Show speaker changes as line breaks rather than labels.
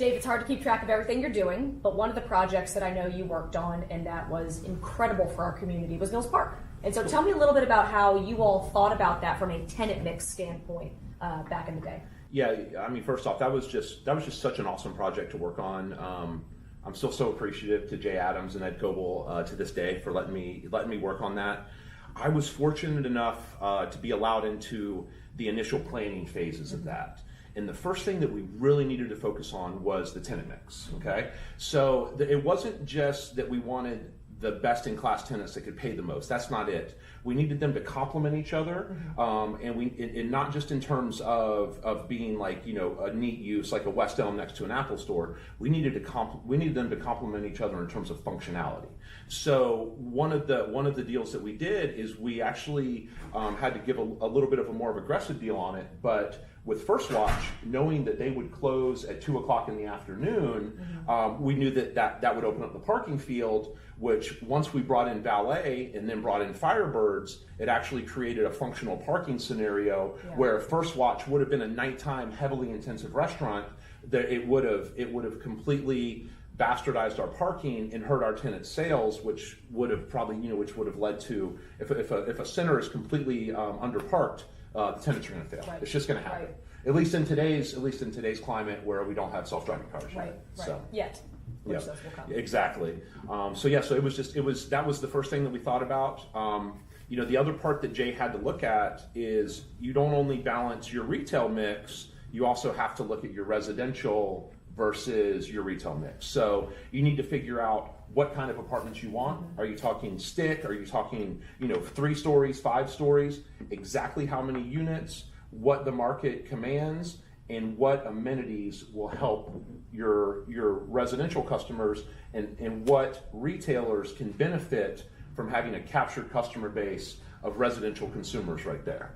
Dave, it's hard to keep track of everything you're doing, but one of the projects that I know you worked on and that was incredible for our community was Mills Park. And so tell me a little bit about how you all thought about that from a tenant mix standpoint back in the day.
Yeah, I mean, first off, that was just such an awesome project to work on. I'm still so appreciative to Jay Adams and Ed Coble to this day for letting me work on that. I was fortunate enough to be allowed into the initial planning phases of that. And the first thing that we really needed to focus on was the tenant mix, okay? So it wasn't just that we wanted the best-in-class tenants that could pay the most. That's not it. We needed them to complement each other, and not just in terms of being like, you know, a neat use like a West Elm next to an Apple store. We needed them to complement each other in terms of functionality. So one of the deals that we did is we actually had to give a little bit of a more of aggressive deal on it, but with First Watch, knowing that they would close at 2 o'clock in the afternoon, we knew that would open up the parking field, which once we brought in valet and then brought in Firebirds, it actually created a functional parking scenario where First Watch would have been a nighttime, heavily intensive restaurant. That it would have completely bastardized our parking and hurt our tenant sales, which would have probably, you know, which would have led to if a center is completely underparked, the tenants are going to fail. Right. It's just going to happen. Right. At least in today's climate where we don't have self-driving cars yet.
Right. So yet.
Yeah, exactly. So that was the first thing that we thought about. You know, the other part that Jay had to look at is you don't only balance your retail mix, you also have to look at your residential versus your retail mix. So you need to figure out what kind of apartments you want. Are you talking stick? Are you talking, you know, 3 stories, 5 stories? Exactly how many units, what the market commands, and what amenities will help your residential customers, and what retailers can benefit from having a captured customer base of residential consumers right there.